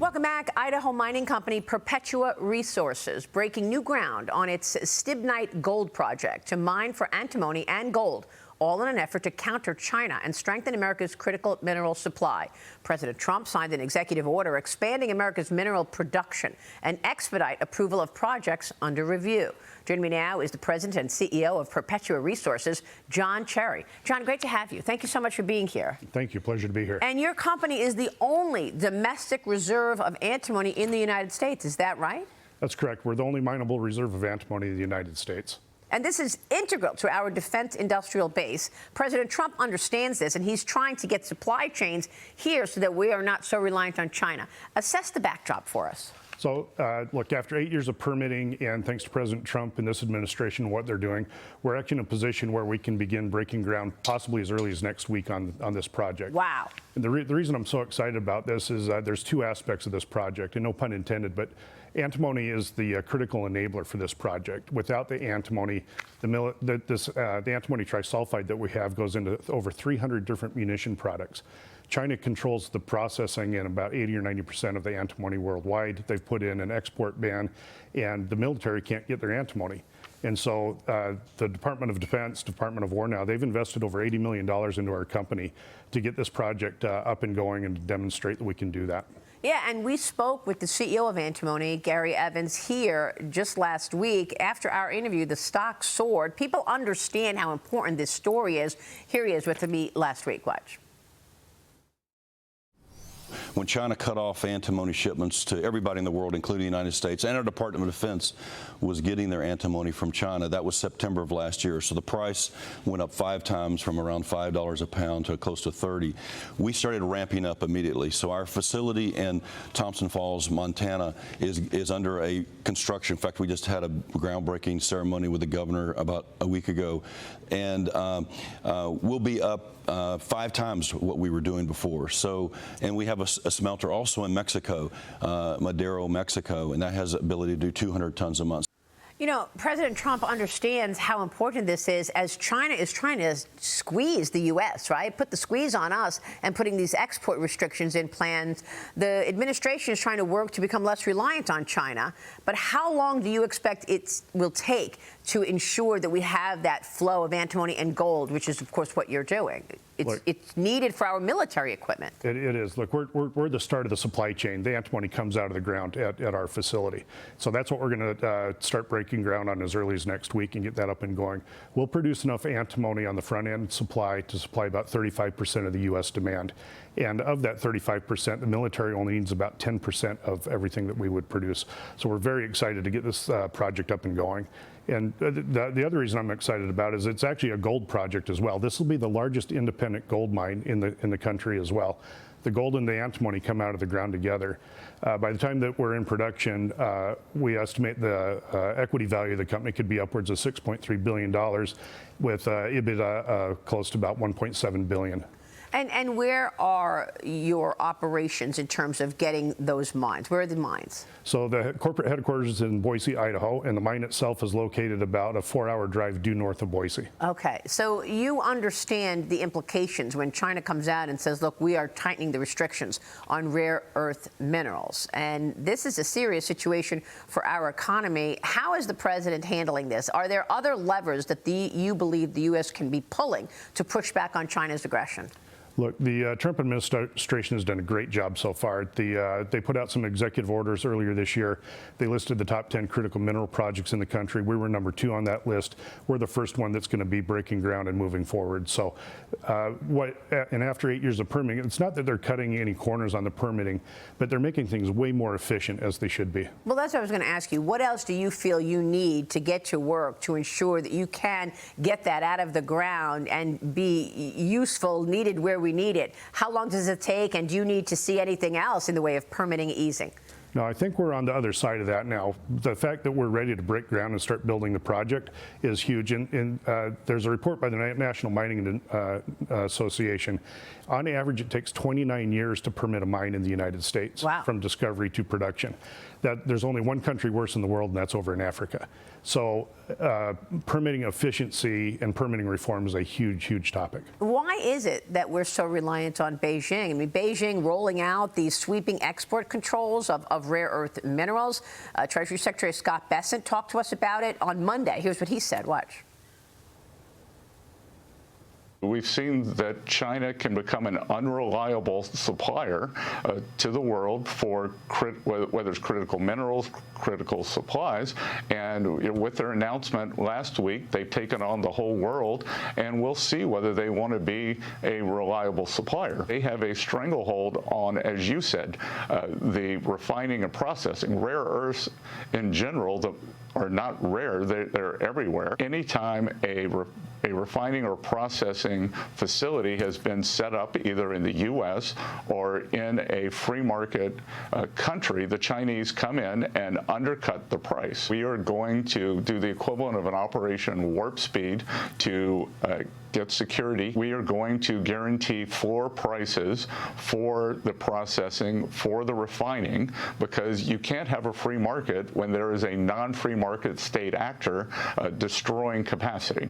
Welcome back. Idaho mining company Perpetua Resources breaking new ground on its Stibnite gold project to mine for antimony and gold, all in an effort to counter China and strengthen America's critical mineral supply. President Trump signed an executive order expanding America's mineral production and expedite approval of projects under review. Joining me now is the president and CEO of Perpetua Resources, John Cherry. John, great to have you. Thank you so much for being here. Thank you. Pleasure to be here. And your company is the only domestic reserve of antimony in the United States. Is that right? That's correct. We're the only mineable reserve of antimony in the United States. And this is integral to our defense industrial base. President Trump understands this, and he's trying to get supply chains here so that we are not so reliant on China. Assess the backdrop for us. So, look, after 8 years of permitting, and thanks to President Trump and this administration and what they're doing, we're actually in a position where we can begin breaking ground possibly as early as next week on this project. Wow. And the reason I'm so excited about this is there's two aspects of this project, and no pun intended, but antimony is the critical enabler for this project. Without the antimony, the antimony trisulfide that we have goes into over 300 different munition products. China controls the processing in about 80 or 90% of the antimony worldwide. They've put in an export ban, and the military can't get their antimony. And so the Department of Defense, Department of War now, they've invested over $80 million into our company to get this project up and going and to demonstrate that we can do that. Yeah, and we spoke with the CEO of Antimony, Gary Evans, here just last week. After our interview, the stock soared. People understand how important this story is. Here he is with me last week. Watch. When China cut off antimony shipments to everybody in the world, including the United States, and our Department of Defense was getting their antimony from China. That was September of last year. So the price went up 5 times from around $5 a pound to close to 30. We started ramping up immediately. So our facility in Thompson Falls, Montana is under a construction. In fact, we just had a groundbreaking ceremony with the governor about a week ago. And we'll be up 5 times what we were doing before. So, and we have a smelter also in Mexico, Madero, Mexico, and that has the ability to do 200 tons a month. You know, President Trump understands how important this is as China is trying to squeeze the U.S., right? Put the squeeze on us and putting these export restrictions in plans. The administration is trying to work to become less reliant on China. But how long do you expect it will take to ensure that we have that flow of antimony and gold, which is, of course, what you're doing? It's needed for our military equipment. It is. Look, we're the start of the supply chain. The antimony comes out of the ground at our facility. So that's what we're going to start breaking ground on as early as next week and get that up and going. We'll produce enough antimony on the front end supply to supply about 35% of the U.S. demand. And of that 35%, the military only needs about 10% of everything that we would produce. So we're very excited to get this project up and going. And the other reason I'm excited about is it's actually a gold project as well. This will be the largest independent gold mine in the country as well. The gold and the antimony come out of the ground together. By the time that we're in production, we estimate the equity value of the company could be upwards of $6.3 billion with EBITDA close to about $1.7 billion. And where are your operations in terms of getting those mines? Where are the mines? So the corporate headquarters is in Boise, Idaho, and the mine itself is located about a 4-hour drive due north of Boise. Okay, so you understand the implications when China comes out and says, look, we are tightening the restrictions on rare earth minerals. And this is a serious situation for our economy. How is the president handling this? Are there other levers that you believe the U.S. can be pulling to push back on China's aggression? Look, the Trump administration has done a great job so far. They put out some executive orders earlier this year. They listed the top 10 critical mineral projects in the country. We were number 2 on that list. We're the first one that's going to be breaking ground and moving forward. So and after 8 years of permitting, it's not that they're cutting any corners on the permitting, but they're making things way more efficient as they should be. Well, that's what I was going to ask you. What else do you feel you need to get to work to ensure that you can get that out of the ground and be useful, needed where we need it? How long does it take, and do you need to see anything else in the way of permitting easing? No, I think we're on the other side of that now. The fact that we're ready to break ground and start building the project is huge. And there's a report by the National Mining Association. On average, it takes 29 years to permit a mine in the United States. Wow. From discovery to production. There's only one country worse in the world, and that's over in Africa. So permitting efficiency and permitting reform is a huge, huge topic. Why is it that we're so reliant on Beijing? I mean, Beijing rolling out these sweeping export controls of rare earth minerals. Treasury Secretary Scott Bessent talked to us about it on Monday. Here's what he said. Watch. We've seen that China can become an unreliable supplier to the world for whether it's critical minerals, critical supplies. And with their announcement last week, they've taken on the whole world, and we'll see whether they want to be a reliable supplier. They have a stranglehold on, as you said, the refining and processing. Rare earths in general are not rare, they're everywhere. Anytime a refining or processing facility has been set up either in the U.S. or in a free market country, the Chinese come in and undercut the price. We are going to do the equivalent of an Operation Warp Speed to get security. We are going to guarantee floor prices for the processing, for the refining, because you can't have a free market when there is a non-free market state actor destroying capacity.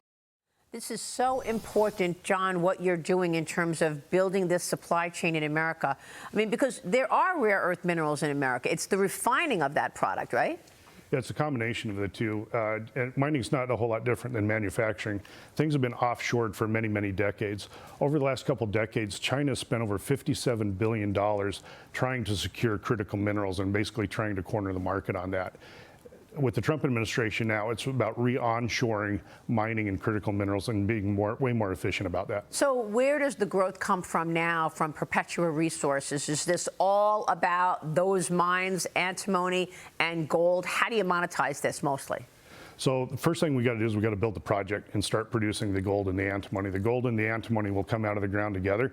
This is so important, John, what you're doing in terms of building this supply chain in America. I mean, because there are rare earth minerals in America. It's the refining of that product, right? Yeah, it's a combination of the two. And mining's not a whole lot different than manufacturing. Things have been offshored for many, many decades. Over the last couple decades, China has spent over $57 billion trying to secure critical minerals and basically trying to corner the market on that. With the Trump administration now, it's about re-onshoring mining and critical minerals and being way more efficient about that. So where does the growth come from now from Perpetua Resources? Is this all about those mines, antimony and gold? How do you monetize this mostly? So the first thing we got to do is we got to build the project and start producing the gold and the antimony. The gold and the antimony will come out of the ground together.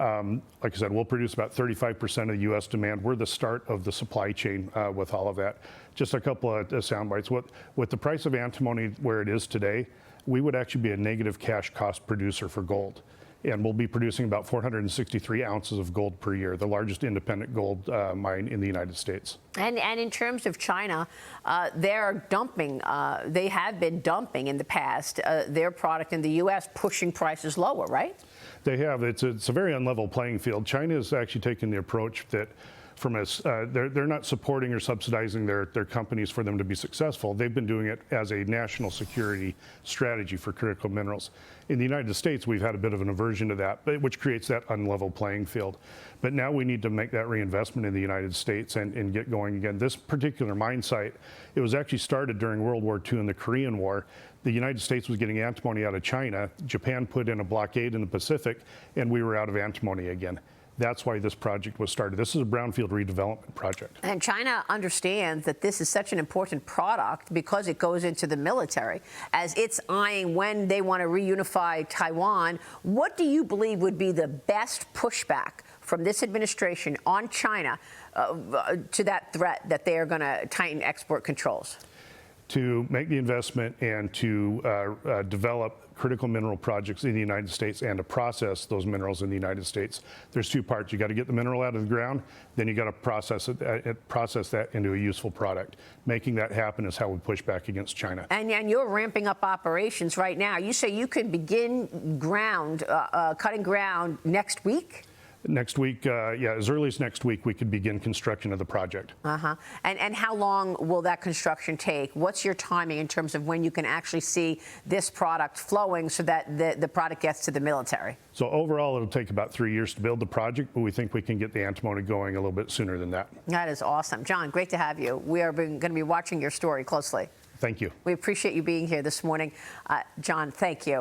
Like I said, we'll produce about 35% of the U.S. demand. We're the start of the supply chain with all of that. Just a couple of sound bites. With the price of antimony where it is today, we would actually be a negative cash cost producer for gold. And we'll be producing about 463 ounces of gold per year, the largest independent gold mine in the United States. And in terms of China, they're dumping, they have been dumping in the past their product in the U.S., pushing prices lower, right? They have. It's a very unlevel playing field. China has actually taken the approach that they're not supporting or subsidizing their companies for them to be successful. They've been doing it as a national security strategy for critical minerals. In the United States, we've had a bit of an aversion to that, which creates that unlevel playing field. But now we need to make that reinvestment in the United States and get going again. This particular mine site, it was actually started during World War II and the Korean War. The United States was getting antimony out of China. Japan put in a blockade in the Pacific, and we were out of antimony again. That's why this project was started. This is a brownfield redevelopment project. And China understands that this is such an important product because it goes into the military. As it's eyeing when they want to reunify Taiwan, what do you believe would be the best pushback from this administration on China to that threat that they are going to tighten export controls? To make the investment and to develop critical mineral projects in the United States and to process those minerals in the United States. There's two parts. You got to get the mineral out of the ground, then you got to process that into a useful product. Making that happen is how we push back against China. And you're ramping up operations right now. You say you could begin cutting ground next week? Next week, yeah, as early as next week, we could begin construction of the project. And how long will that construction take? What's your timing in terms of when you can actually see this product flowing so that the product gets to the military? So overall, it'll take about 3 years to build the project, but we think we can get the antimony going a little bit sooner than that. That is awesome. John, great to have you. We are going to be watching your story closely. Thank you. We appreciate you being here this morning. John, thank you.